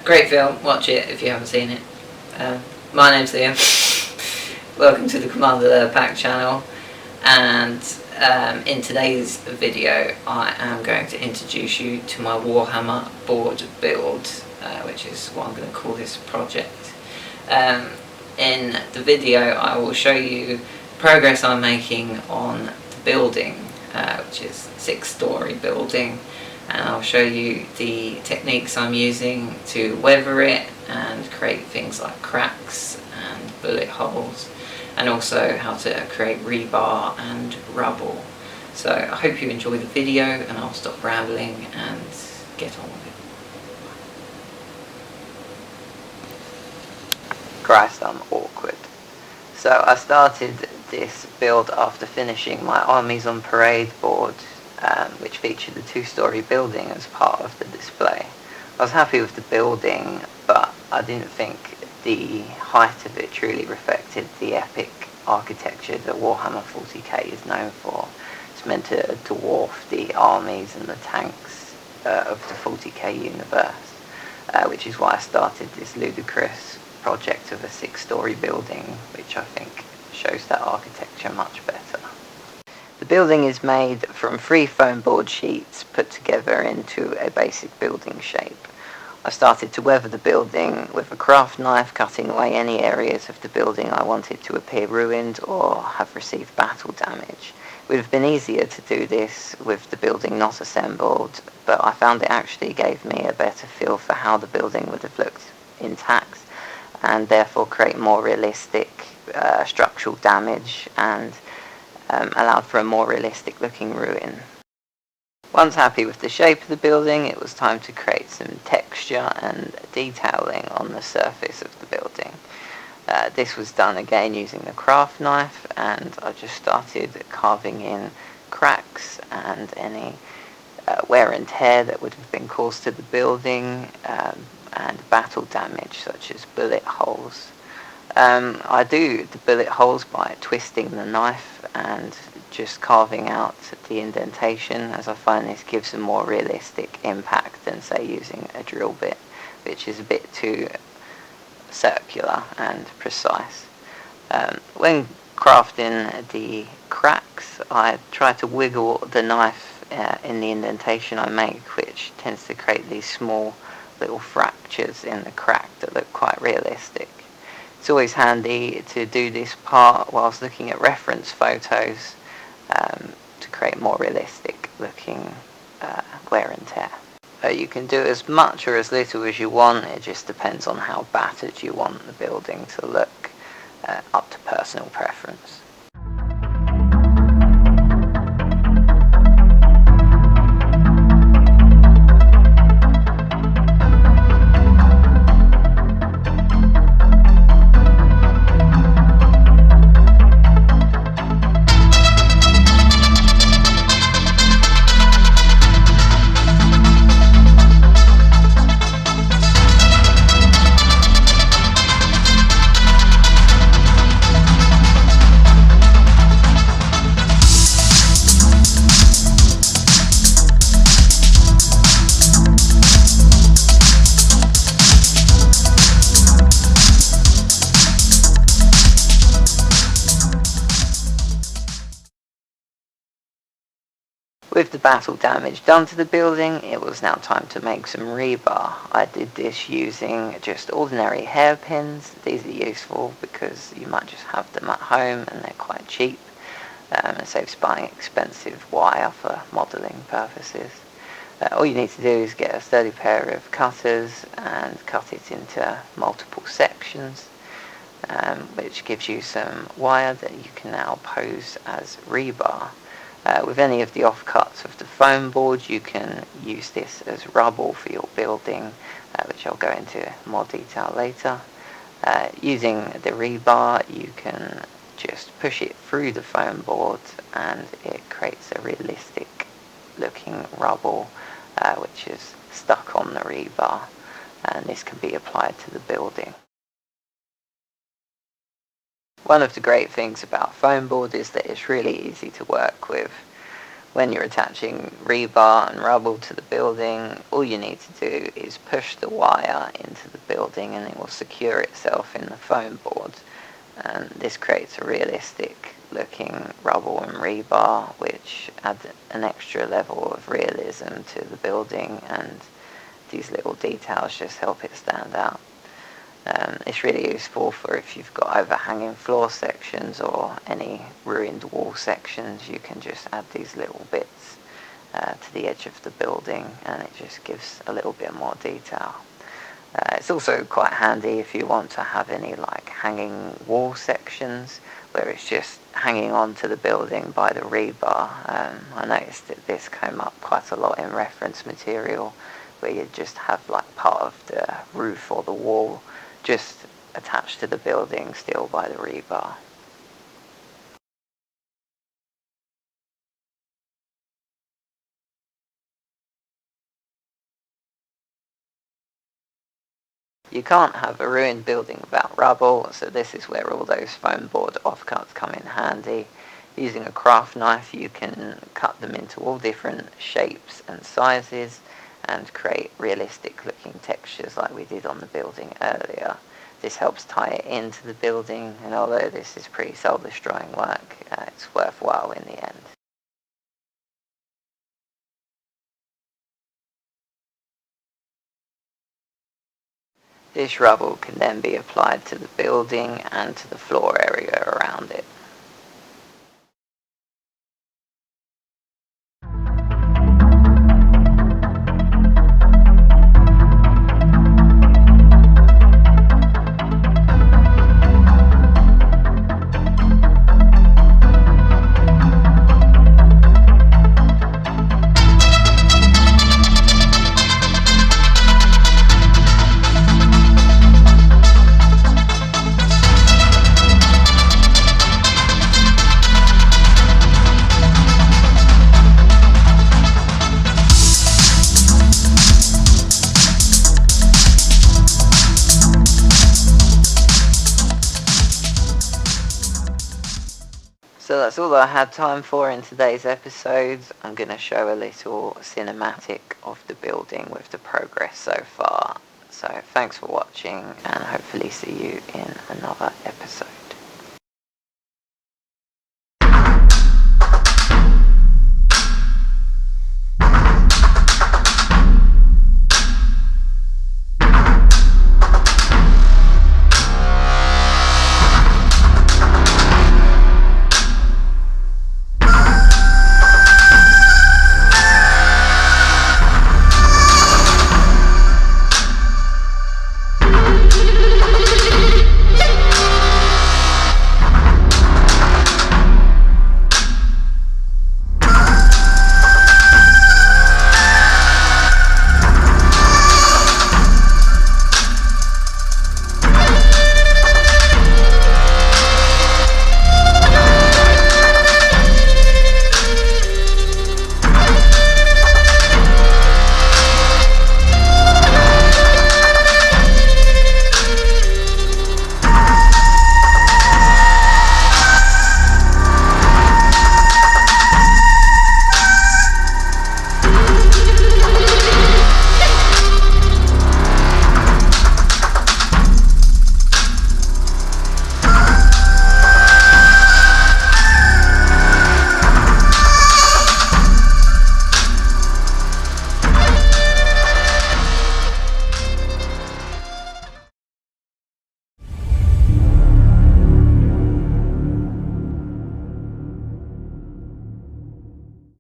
Great film, watch it if you haven't seen it. My name's Liam. Welcome to the Commander the Pack channel, and in today's video I am going to introduce you to my Warhammer board build, which is what I'm going to call this project. In the video I will show you progress I'm making on the building, which is a 6-story building, and I'll show you the techniques I'm using to weather it and create things like cracks and bullet holes, and also how to create rebar and rubble. So I hope you enjoy the video, and I'll stop rambling and get on with it. Christ, I'm awkward. So I started this build after finishing my Armies on Parade board, which featured a 2-story building as part of the display. I was happy with the building, but I didn't think the height of it truly reflected the epic architecture that Warhammer 40k is known for. It's meant to dwarf the armies and the tanks of the 40k universe, which is why I started this ludicrous project of a 6-story building, which I think shows that architecture much better. The building is made from 3 foam board sheets put together into a basic building shape. I started to weather the building with a craft knife, cutting away any areas of the building I wanted to appear ruined or have received battle damage. It would have been easier to do this with the building not assembled, but I found it actually gave me a better feel for how the building would have looked intact, and therefore create more realistic structural damage, and allowed for a more realistic looking ruin. Once happy with the shape of the building, it was time to create some texture and detailing on the surface of the building. This was done again using the craft knife, and I just started carving in cracks and any wear and tear that would have been caused to the building, and battle damage such as bullet holes. I do the bullet holes by twisting the knife and just carving out the indentation, as I find this gives a more realistic impact than, say, using a drill bit, which is a bit too circular and precise. When crafting the cracks, I try to wiggle the knife in the indentation I make, which tends to create these small little fractures in the crack that look quite realistic. It's always handy to do this part whilst looking at reference photos to create more realistic looking wear and tear. You can do as much or as little as you want, it just depends on how battered you want the building to look, up to personal preference. With the battle damage done to the building, it was now time to make some rebar. I did this using just ordinary hairpins. These are useful because you might just have them at home and they're quite cheap. It saves buying expensive wire for modelling purposes. All you need to do is get a sturdy pair of cutters and cut it into multiple sections, which gives you some wire that you can now pose as rebar. With any of the offcuts of the foam board, you can use this as rubble for your building, which I'll go into more detail later. Using the rebar, you can just push it through the foam board and it creates a realistic looking rubble which is stuck on the rebar, and this can be applied to the building. One of the great things about foam board is that it's really easy to work with. When you're attaching rebar and rubble to the building, all you need to do is push the wire into the building and it will secure itself in the foam board. And this creates a realistic looking rubble and rebar, which add an extra level of realism to the building, and these little details just help it stand out. It's really useful for if you've got overhanging floor sections or any ruined wall sections. You can just add these little bits to the edge of the building and it just gives a little bit more detail. It's also quite handy if you want to have any like hanging wall sections where it's just hanging on to the building by the rebar. I noticed that this came up quite a lot in reference material, where you just have like part of the roof or the wall just attached to the building still by the rebar. You can't have a ruined building without rubble, so this is where all those foam board offcuts come in handy. Using a craft knife you can cut them into all different shapes and sizes and create realistic looking textures like we did on the building earlier. This helps tie it into the building, and although this is pretty soul destroying work, it's worthwhile in the end. This rubble can then be applied to the building and to the floor area around it. So that's all I had time for in today's episode. I'm going to show a little cinematic of the building with the progress so far. So thanks for watching and hopefully see you in another episode.